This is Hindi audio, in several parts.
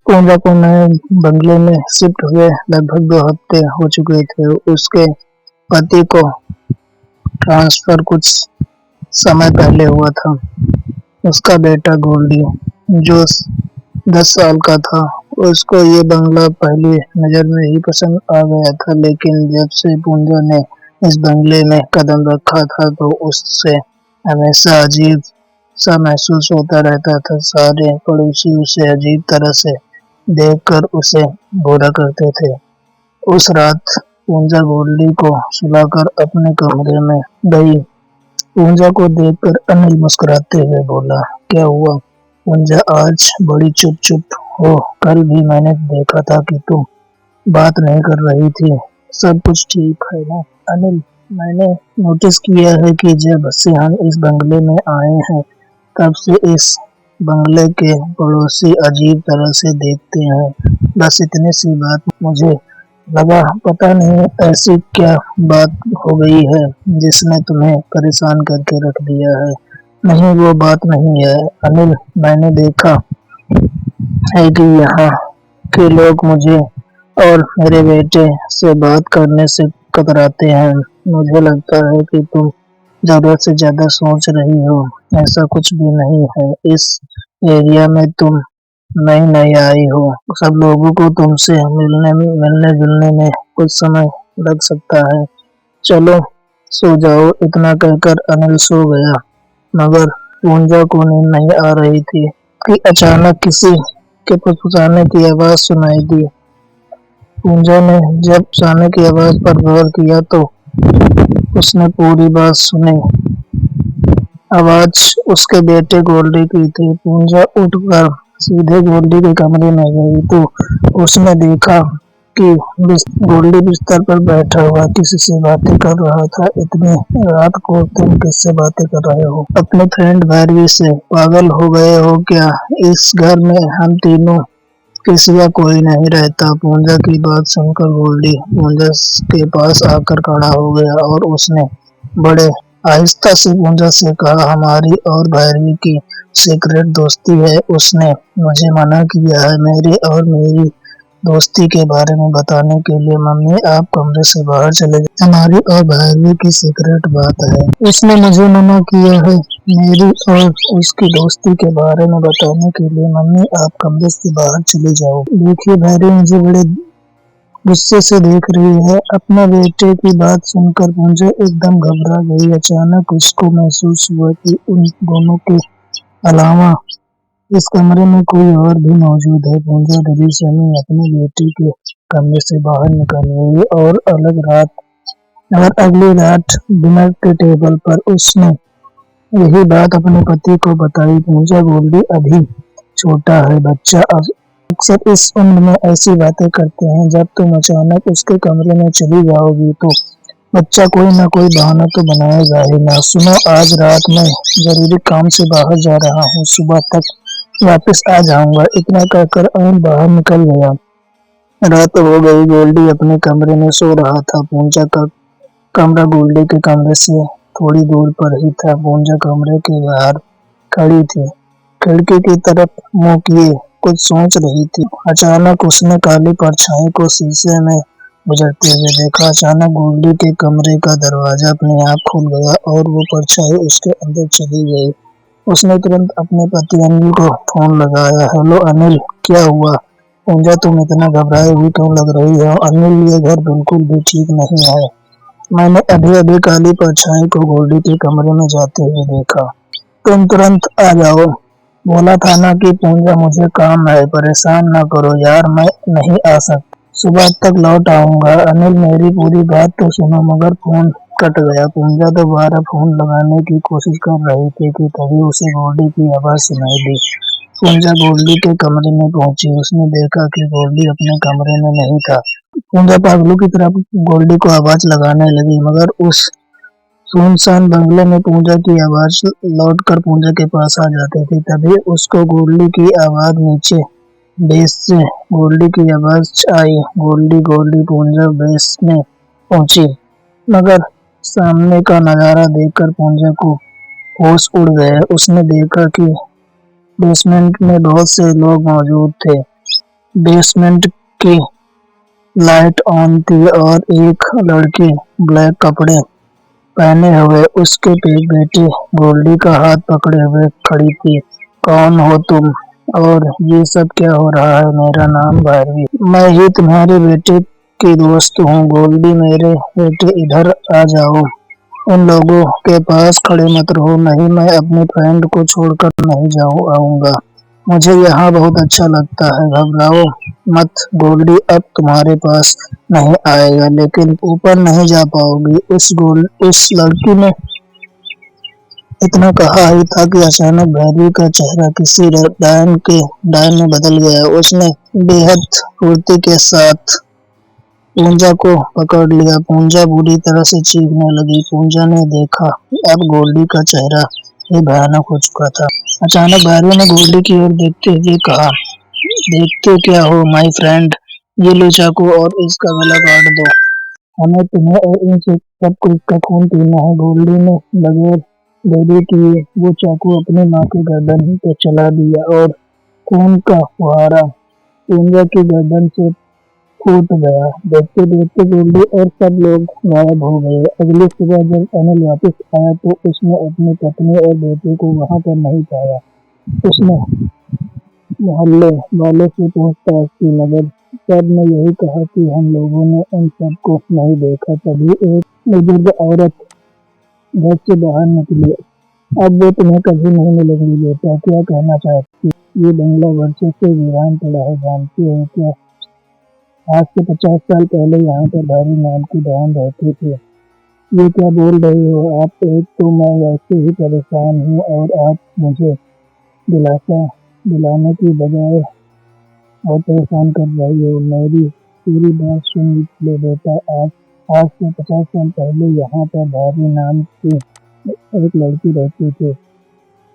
पूंजा को नए बंगले में शिफ्ट हुए लगभग 2 हफ्ते हो चुके थे। उसके पति को ट्रांसफर कुछ समय पहले हुआ था। उसका बेटा गोल्डी, जो 10 साल का था, उसको ये बंगला पहली नज़र में ही पसंद आ गया था। लेकिन जब से पूंजा ने इस बंगले में कदम रखा था तो उससे हमेशा अजीब सा महसूस होता रहता था। सारे पड़ोसी उसे अजीब तरह से देखकर उसे घूरा करते थे। उस रात पूंजा गोल्डी को सुलाकर अपने कमरे में गई। पूंजा को देखकर अनिल मुस्कुराते हुए बोला, क्या हुआ पूंजा, आज बड़ी चुप-चुप हो? कल भी मैंने देखा था कि तुम बात नहीं कर रही थी। सब कुछ ठीक है ना? अनिल, मैंने नोटिस किया है कि जब से हम इस बंगले में आए हैं तब से इस बंगले के पड़ोसी अजीब तरह से देखते हैं। बस इतनी सी बात मुझे लगा, पता नहीं ऐसी क्या बात हो गई है जिसने तुम्हें परेशान करके रख दिया है। नहीं, वो बात नहीं है अनिल, मैंने देखा है कि यहाँ के लोग मुझे और मेरे बेटे से बात करने से कतराते हैं। मुझे लगता है कि तुम जरूरत से ज्यादा सोच रही हो। ऐसा कुछ भी नहीं है। इस एरिया में तुम नई आई हो। सब लोगों को तुमसे मिलने जुलने में कुछ समय लग सकता है। चलो सो जाओ। इतना कहकर अनिल सो गया, मगर पूंजा को नींद नहीं आ रही थी कि अचानक किसी के फुसफुसाने की आवाज सुनाई दी। पूंजा ने जब फुसफुसाने की आवाज पर गौर किया तो उसने पूरी बात सुनी। आवाज उसके बेटे गोल्डी की थी। पूंजा उठकर सीधे गोल्डी के कमरे में गई तो उसने देखा कि गोल्डी बिस्तर पर बैठा हुआ किसी से बातें कर रहा था। इतनी रात को तुम किससे बातें कर रहे हो? अपने फ्रेंड भैरवी से? पागल हो गए हो क्या? इस घर में हम तीनों के सिवा कोई नहीं रहता। पूंजा की बात सुनकर गोल्डी पूंजा के पास आकर खड़ा हो गया और उसने बड़े आहिस्ता से पूंजा से कहा, हमारी और भैरवी की सीक्रेट दोस्ती है। उसने मुझे मना किया है मेरे और मेरी दोस्ती के बारे में बताने के लिए। मम्मी, आप कमरे से बाहर चले जाइए। हमारी और भैरवी की सीक्रेट बात है। उसने मुझे मना किया है मेरी और उसकी दोस्ती के बारे में बताने के लिए। मम्मी, आप कमरे से बाहर चले जाओ। देखिए, भैरवी मुझे बड़े गुस्से से देख रही है। अपने बेटे की बात सुनकर पूंजा एकदम घबरा गई। अचानक उसको महसूस हुआ कि उन दोनों के अलावा इस कमरे में कोई और भी मौजूद है। पूंजा डरी सहमी अपने बेटे के कमरे से बाहर निकल गई और अगली रात डिनर के टेबल पर उसने यही बात अपने पति को बताई। पूंजा, गोल्डी अभी छोटा है। बच्चा अक्सर इस उम्र में ऐसी बातें करते हैं। जब तुम अचानक उसके कमरे में चली जाओगी तो बच्चा कोई ना कोई बहाना तो बनाएगा ही ना। सुनो, आज रात में जरूरी काम से बाहर जा रहा हूँ, सुबह तक वापस आ जाऊंगा। इतना कहकर अनिल बाहर निकल गया। रात हो गई। गोल्डी अपने कमरे में सो रहा था। पूंजा का कमरा गोल्डी के कमरे से थोड़ी दूर पर ही था। पूंजा कमरे के बाहर खड़ी थी, खिड़की की तरफ मुंह किए कुछ सोच रही थी। अचानक उसने काली परछाई को शीशे में गुजरते हुए देखा। अचानक गोल्डी के कमरे का दरवाजा अपने आप खुल गया और वो परछाई उसके अंदर चली गई। उसने तुरंत अपने पति अनिल को फोन लगाया। हेलो अनिल, क्या हुआ? पूंजा, तुम इतना घबराई हुई क्यों लग रही हो? अनिल, ये घर बिल्कुल भी ठीक नहीं है। मैंने अभी काली परछाई को गोल्डी के कमरे में जाते हुए देखा। तुम तुरंत आ जाओ। बोला था ना कि पूंजा, मुझे काम है, परेशान ना करो यार, मैं नहीं आ सकता। सुबह तक लौट आऊंगा। अनिल, मेरी पूरी बात तो सुनो। मगर फोन कट गया। पूंजा दोबारा फोन लगाने की कोशिश कर रही थी कि तभी उसे गोल्डी की आवाज सुनाई दी। पूंजा गोल्डी के कमरे में पहुंची। उसने देखा कि गोल्डी अपने कमरे में नहीं था। पूंजा पागलों की तरह गोल्डी को आवाज लगाने लगी, मगर उस सुनसान बंगले में पूंजा की आवाज लौटकर पूंजा के पास आ जाती थी। तभी उसको गोल्डी की आवाज नीचे बेस से गोल्डी की आवाज आई। गोल्डी गोल्डी। पूंजा बेस में पहुंची, मगर सामने का नजारा देखकर पूंजा को होश उड़ गए। उसने देखा कि बेसमेंट में बहुत से लोग मौजूद थे। बेसमेंट की लाइट ऑन थी और एक लड़की ब्लैक कपड़े पहने हुए उसके बेटी गोल्डी का हाथ पकड़े हुए खड़ी थी। कौन हो तुम और ये सब क्या हो रहा है? मेरा नाम भैरवी, मैं ही तुम्हारे बेटे की दोस्त हूँ। गोल्डी, मेरे बेटे इधर आ जाओ। उन लोगों के पास खड़े मत रहो। नहीं, मैं अपने फ्रेंड को छोड़कर नहीं आऊंगा। मुझे यहाँ बहुत अच्छा लगता है। घबराओ मत गोल्डी, अब तुम्हारे पास नहीं आएगा, लेकिन ऊपर नहीं जा पाओगी। उस लड़की ने इतना कहा ही था कि अचानक भैरवी का चेहरा किसी डायन में बदल गया। उसने बेहद फुर्ती के साथ पूंजा को पकड़ लिया। पूंजा बुरी तरह से चीखने लगी। पूंजा ने देखा अब गोल्डी का चेहरा ही भयानक हो चुका था। अचानक भैरवी ने गोल्डी की ओर देखते हुए कहा, देखते क्या हो माय फ्रेंड, ये लो चाकू और इसका गला काट दो। हमें तुम्हें और इन सबको इसका खून पीना है। गोल्डी ने बगैर देरी किए वो चाकू अपनी माँ के गर्दन पे चला दिया और खून का फुहारा पूंजा की गर्दन से फूट गया। देखते देखते गोल्डी और सब लोग गायब हो गए। अगली सुबह जब अनिल वापस आया तो उसने अपनी पत्नी और बेटे को वहां पर नहीं पाया। उसने मोहल्ले वालों से पूछताछ की मगर सब ने यही कहा कि हम लोगों ने उन सबको नहीं देखा। तभी एक बुजुर्ग औरत घर से बाहर निकली। अब वो तुम्हें कभी नहीं मिलेंगी बेटा, क्या कहना चाहती? ये बंगला वर्षों से वीरान पड़ा है, जानती हो क्या? आज से 50 साल पहले यहाँ पर भारी नाम की बहन रहती थी। ये क्या बोल रही हो आप? एक तो मैं वैसे ही परेशान हूँ और आप मुझे दिलासा दिलाने की बजाय और परेशान कर रही हो। मेरी पूरी बात सुन ले बेटा। आज से 50 साल पहले यहाँ पर भारी नाम की एक लड़की रहती थी।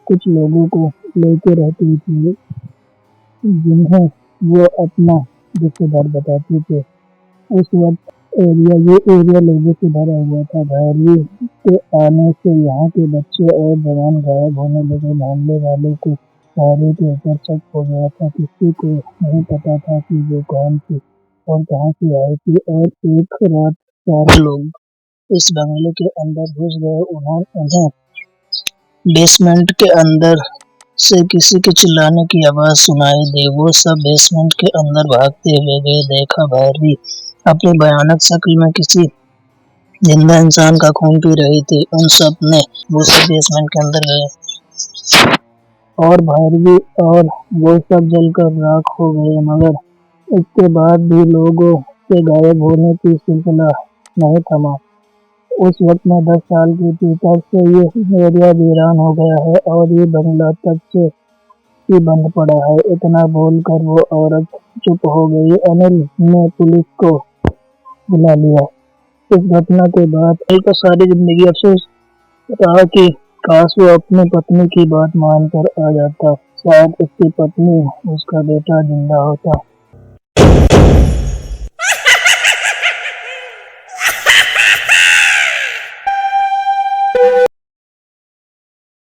कुछ लोगों को लेके रहती थी जिन्हें वो अपना रिश्तेदार बताते थे। उस वक्त ये एरिया लोगों से भरा हुआ था। भैरवी के आने से यहाँ के बच्चे और जवान गायब होने लगे। मोहल्ले वालों को भैरवी के ऊपर शक हो गया था। किसी को नहीं पता था कि वो कौन थी और कहाँ से आई थी। और एक रात सारे लोग इस बंगले के अंदर घुस गए। उन्हें बेसमेंट के अंदर से किसी के चिल्लाने की आवाज सुनाई दी। वो सब बेसमेंट के अंदर भागते हुए गए। देखा भैरवी अपनी भयानक शक्ल में किसी जिंदा इंसान का खून पी रही थी। उन सब ने वो सब बेसमेंट के अंदर गए और भैरवी और वो सब जलकर राख हो गए। मगर इसके बाद भी लोगों के गायब होने की सिलसिला नहीं थमा। उस वक्त मैं 10 साल की थी। तब से ये एरिया वीरान हो गया है और ये बंगला तब से ही बंद पड़ा है। इतना बोलकर वो औरत चुप हो गई। अनिल ने पुलिस को बुला लिया। इस घटना के बाद अनिल को सारी जिंदगी अफसोस रहा कि काश वो अपनी पत्नी की बात मानकर आ जाता। शायद उसकी पत्नी उसका बेटा जिंदा होता।